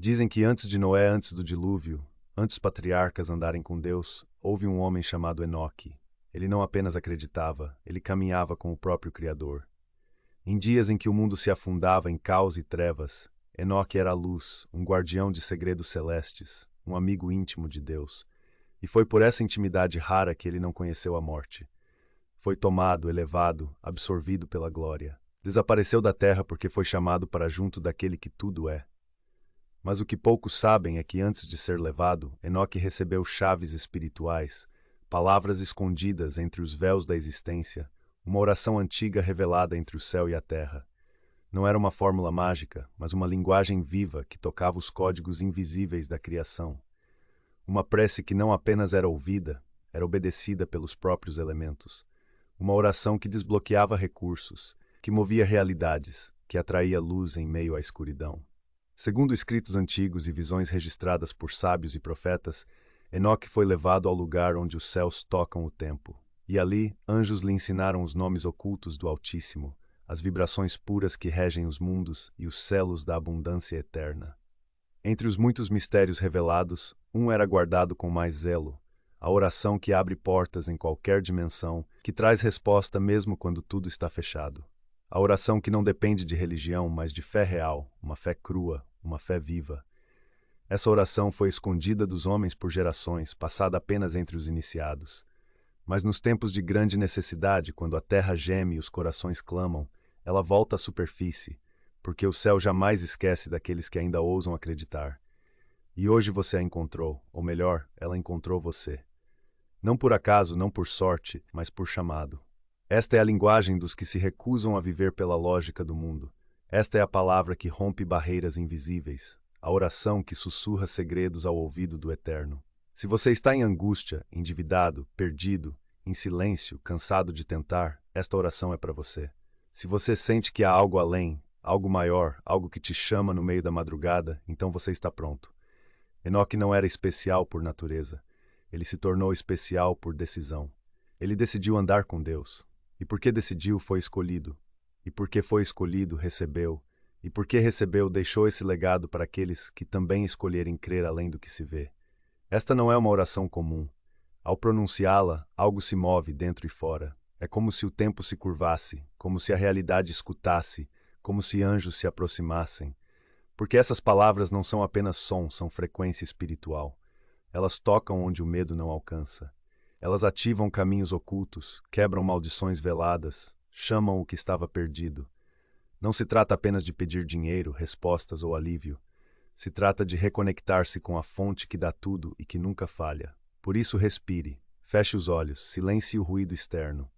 Dizem que antes de Noé, antes do dilúvio, antes dos patriarcas andarem com Deus, houve um homem chamado Enoque. Ele não apenas acreditava, ele caminhava com o próprio Criador. Em dias em que o mundo se afundava em caos e trevas, Enoque era a luz, um guardião de segredos celestes, um amigo íntimo de Deus. E foi por essa intimidade rara que ele não conheceu a morte. Foi tomado, elevado, absorvido pela glória. Desapareceu da terra porque foi chamado para junto daquele que tudo é. Mas o que poucos sabem é que antes de ser levado, Enoque recebeu chaves espirituais, palavras escondidas entre os véus da existência, uma oração antiga revelada entre o céu e a terra. Não era uma fórmula mágica, mas uma linguagem viva que tocava os códigos invisíveis da criação. Uma prece que não apenas era ouvida, era obedecida pelos próprios elementos. Uma oração que desbloqueava recursos, que movia realidades, que atraía luz em meio à escuridão. Segundo escritos antigos e visões registradas por sábios e profetas, Enoque foi levado ao lugar onde os céus tocam o tempo. E ali, anjos lhe ensinaram os nomes ocultos do Altíssimo, as vibrações puras que regem os mundos e os selos da abundância eterna. Entre os muitos mistérios revelados, um era guardado com mais zelo, a oração que abre portas em qualquer dimensão, que traz resposta mesmo quando tudo está fechado. A oração que não depende de religião, mas de fé real, uma fé crua, uma fé viva. Essa oração foi escondida dos homens por gerações, passada apenas entre os iniciados. Mas nos tempos de grande necessidade, quando a terra geme e os corações clamam, ela volta à superfície, porque o céu jamais esquece daqueles que ainda ousam acreditar. E hoje você a encontrou, ou melhor, ela encontrou você. Não por acaso, não por sorte, mas por chamado. Esta é a linguagem dos que se recusam a viver pela lógica do mundo. Esta é a palavra que rompe barreiras invisíveis, a oração que sussurra segredos ao ouvido do Eterno. Se você está em angústia, endividado, perdido, em silêncio, cansado de tentar, esta oração é para você. Se você sente que há algo além, algo maior, algo que te chama no meio da madrugada, então você está pronto. Enoque não era especial por natureza. Ele se tornou especial por decisão. Ele decidiu andar com Deus. E porque decidiu, foi escolhido. E porque foi escolhido, recebeu. E porque recebeu, deixou esse legado para aqueles que também escolherem crer além do que se vê. Esta não é uma oração comum. Ao pronunciá-la, algo se move dentro e fora. É como se o tempo se curvasse, como se a realidade escutasse, como se anjos se aproximassem. Porque essas palavras não são apenas som, são frequência espiritual. Elas tocam onde o medo não alcança. Elas ativam caminhos ocultos, quebram maldições veladas, chamam o que estava perdido. Não se trata apenas de pedir dinheiro, respostas ou alívio. Se trata de reconectar-se com a fonte que dá tudo e que nunca falha. Por isso, respire, feche os olhos, silencie o ruído externo.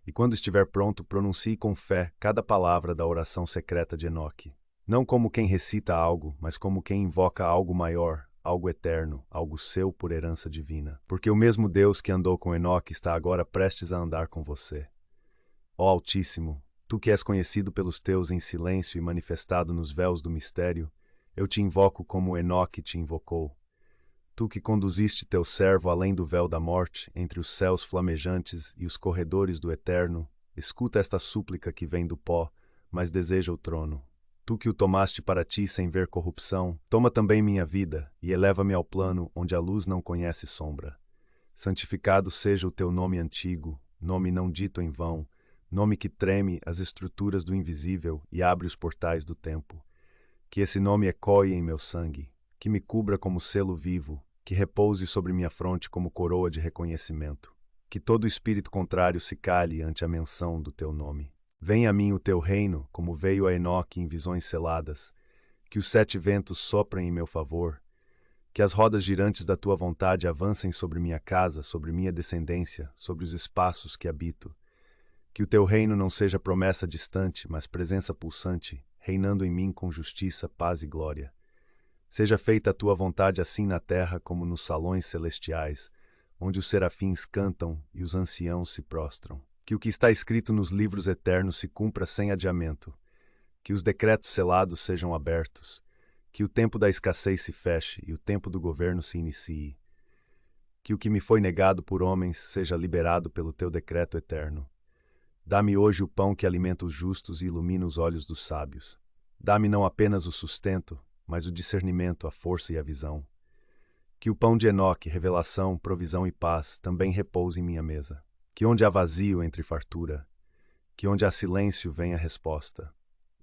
E quando estiver pronto, pronuncie com fé cada palavra da oração secreta de Enoque. Não como quem recita algo, mas como quem invoca algo maior, algo eterno, algo seu por herança divina. Porque o mesmo Deus que andou com Enoque está agora prestes a andar com você. Ó Altíssimo, tu que és conhecido pelos teus em silêncio e manifestado nos véus do mistério, eu te invoco como Enoque te invocou. Tu que conduziste teu servo além do véu da morte, entre os céus flamejantes e os corredores do eterno, escuta esta súplica que vem do pó, mas deseja o trono. Tu que o tomaste para ti sem ver corrupção, toma também minha vida e eleva-me ao plano onde a luz não conhece sombra. Santificado seja o teu nome antigo, nome não dito em vão, nome que treme as estruturas do invisível e abre os portais do tempo. Que esse nome ecoe em meu sangue, que me cubra como selo vivo, que repouse sobre minha fronte como coroa de reconhecimento. Que todo espírito contrário se cale ante a menção do teu nome. Venha a mim o teu reino, como veio a Enoque em visões seladas. Que os 7 ventos soprem em meu favor. Que as rodas girantes da tua vontade avancem sobre minha casa, sobre minha descendência, sobre os espaços que habito. Que o teu reino não seja promessa distante, mas presença pulsante, reinando em mim com justiça, paz e glória. Seja feita a tua vontade assim na terra como nos salões celestiais, onde os serafins cantam e os anciãos se prostram. Que o que está escrito nos livros eternos se cumpra sem adiamento. Que os decretos selados sejam abertos. Que o tempo da escassez se feche e o tempo do governo se inicie. Que o que me foi negado por homens seja liberado pelo teu decreto eterno. Dá-me hoje o pão que alimenta os justos e ilumina os olhos dos sábios. Dá-me não apenas o sustento, mas o discernimento, a força e a visão. Que o pão de Enoque, revelação, provisão e paz, também repouse em minha mesa. Que onde há vazio entre fartura, que onde há silêncio venha resposta.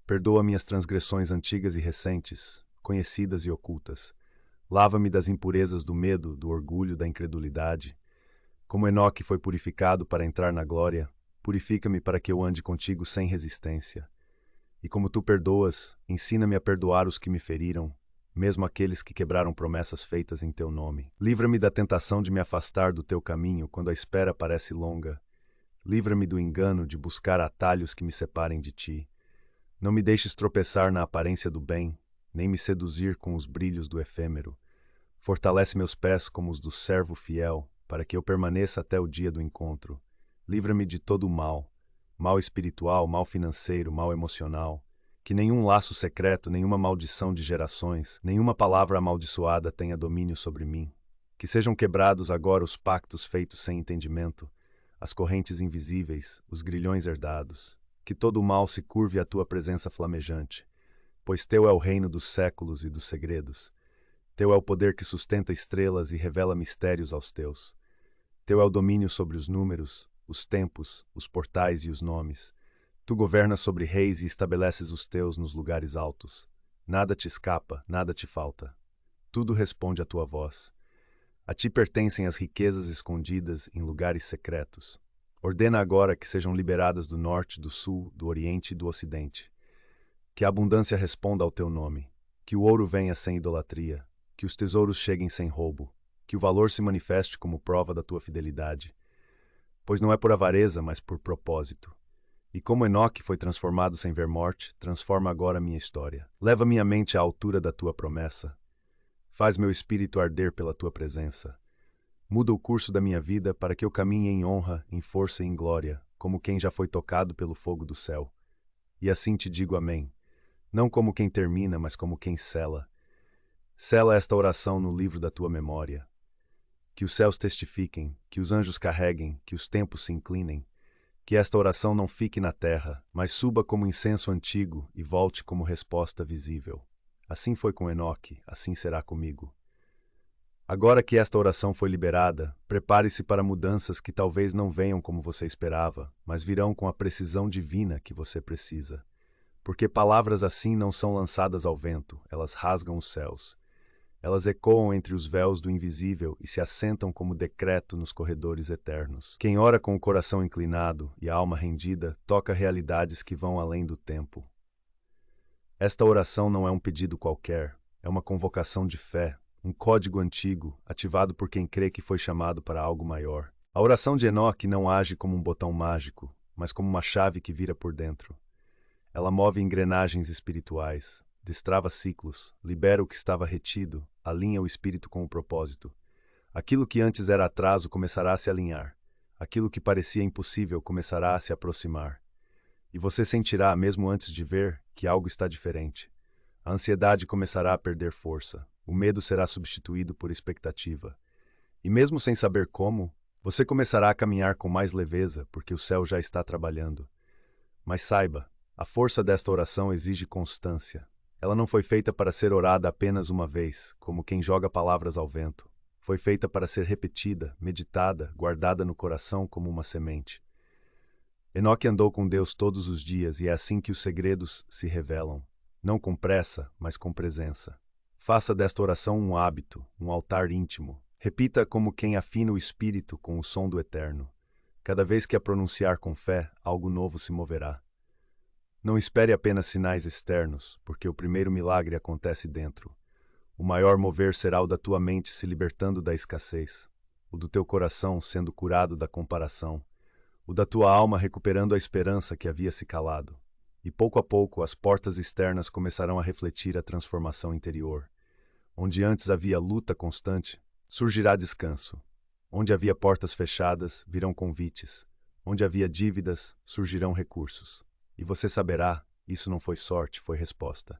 Perdoa minhas transgressões antigas e recentes, conhecidas e ocultas. Lava-me das impurezas do medo, do orgulho, da incredulidade. Como Enoque foi purificado para entrar na glória, purifica-me para que eu ande contigo sem resistência. E como tu perdoas, ensina-me a perdoar os que me feriram, mesmo aqueles que quebraram promessas feitas em teu nome. Livra-me da tentação de me afastar do teu caminho quando a espera parece longa. Livra-me do engano de buscar atalhos que me separem de ti. Não me deixes tropeçar na aparência do bem, nem me seduzir com os brilhos do efêmero. Fortalece meus pés como os do servo fiel, para que eu permaneça até o dia do encontro. Livra-me de todo o mal, mal espiritual, mal financeiro, mal emocional. Que nenhum laço secreto, nenhuma maldição de gerações, nenhuma palavra amaldiçoada tenha domínio sobre mim. Que sejam quebrados agora os pactos feitos sem entendimento, as correntes invisíveis, os grilhões herdados. Que todo o mal se curve à tua presença flamejante, pois teu é o reino dos séculos e dos segredos. Teu é o poder que sustenta estrelas e revela mistérios aos teus. Teu é o domínio sobre os números, os tempos, os portais e os nomes. Tu governas sobre reis e estabeleces os teus nos lugares altos. Nada te escapa, nada te falta. Tudo responde à tua voz. A ti pertencem as riquezas escondidas em lugares secretos. Ordena agora que sejam liberadas do norte, do sul, do oriente e do ocidente. Que a abundância responda ao teu nome. Que o ouro venha sem idolatria. Que os tesouros cheguem sem roubo. Que o valor se manifeste como prova da tua fidelidade. Pois não é por avareza, mas por propósito. E como Enoque foi transformado sem ver morte, transforma agora minha história. Leva minha mente à altura da tua promessa. Faz meu espírito arder pela tua presença. Muda o curso da minha vida para que eu caminhe em honra, em força e em glória, como quem já foi tocado pelo fogo do céu. E assim te digo amém. Não como quem termina, mas como quem sela. Sela esta oração no livro da tua memória. Que os céus testifiquem, que os anjos carreguem, que os tempos se inclinem. Que esta oração não fique na terra, mas suba como incenso antigo e volte como resposta visível. Assim foi com Enoque, assim será comigo. Agora que esta oração foi liberada, prepare-se para mudanças que talvez não venham como você esperava, mas virão com a precisão divina que você precisa. Porque palavras assim não são lançadas ao vento, elas rasgam os céus. Elas ecoam entre os véus do invisível e se assentam como decreto nos corredores eternos. Quem ora com o coração inclinado e a alma rendida, toca realidades que vão além do tempo. Esta oração não é um pedido qualquer, é uma convocação de fé, um código antigo, ativado por quem crê que foi chamado para algo maior. A oração de Enoque não age como um botão mágico, mas como uma chave que vira por dentro. Ela move engrenagens espirituais, destrava ciclos, libera o que estava retido, alinha o espírito com o propósito. Aquilo que antes era atraso começará a se alinhar. Aquilo que parecia impossível começará a se aproximar. E você sentirá, mesmo antes de ver, que algo está diferente. A ansiedade começará a perder força. O medo será substituído por expectativa. E mesmo sem saber como, você começará a caminhar com mais leveza, porque o céu já está trabalhando. Mas saiba, a força desta oração exige constância. Ela não foi feita para ser orada apenas uma vez, como quem joga palavras ao vento. Foi feita para ser repetida, meditada, guardada no coração como uma semente. Enoque andou com Deus todos os dias e é assim que os segredos se revelam. Não com pressa, mas com presença. Faça desta oração um hábito, um altar íntimo. Repita como quem afina o espírito com o som do eterno. Cada vez que a pronunciar com fé, algo novo se moverá. Não espere apenas sinais externos, porque o primeiro milagre acontece dentro. O maior mover será o da tua mente se libertando da escassez, o do teu coração sendo curado da comparação, o da tua alma recuperando a esperança que havia se calado. E pouco a pouco as portas externas começarão a refletir a transformação interior. Onde antes havia luta constante, surgirá descanso. Onde havia portas fechadas, virão convites. Onde havia dívidas, surgirão recursos. E você saberá, isso não foi sorte, foi resposta.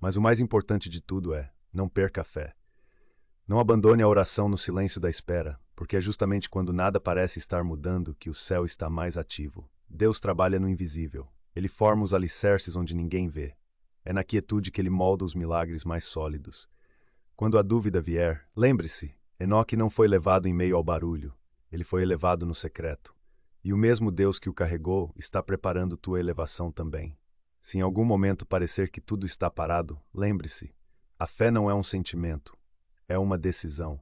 Mas o mais importante de tudo é, não perca a fé. Não abandone a oração no silêncio da espera, porque é justamente quando nada parece estar mudando que o céu está mais ativo. Deus trabalha no invisível. Ele forma os alicerces onde ninguém vê. É na quietude que ele molda os milagres mais sólidos. Quando a dúvida vier, lembre-se, Enoque não foi levado em meio ao barulho. Ele foi elevado no secreto. E o mesmo Deus que o carregou está preparando tua elevação também. Se em algum momento parecer que tudo está parado, lembre-se, a fé não é um sentimento, é uma decisão.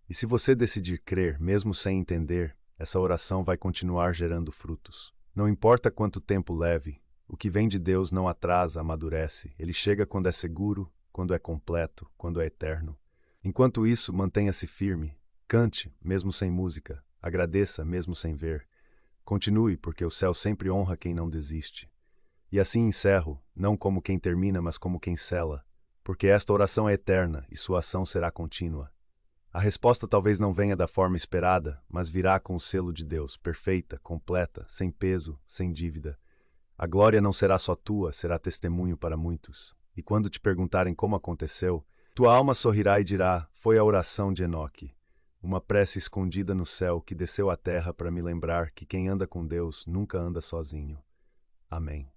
E se você decidir crer, mesmo sem entender, essa oração vai continuar gerando frutos. Não importa quanto tempo leve, o que vem de Deus não atrasa, amadurece. Ele chega quando é seguro, quando é completo, quando é eterno. Enquanto isso, mantenha-se firme. Cante, mesmo sem música. Agradeça, mesmo sem ver. Continue, porque o céu sempre honra quem não desiste. E assim encerro, não como quem termina, mas como quem sela, porque esta oração é eterna e sua ação será contínua. A resposta talvez não venha da forma esperada, mas virá com o selo de Deus, perfeita, completa, sem peso, sem dívida. A glória não será só tua, será testemunho para muitos. E quando te perguntarem como aconteceu, tua alma sorrirá e dirá: foi a oração de Enoque, uma prece escondida no céu que desceu à terra para me lembrar que quem anda com Deus nunca anda sozinho. Amém.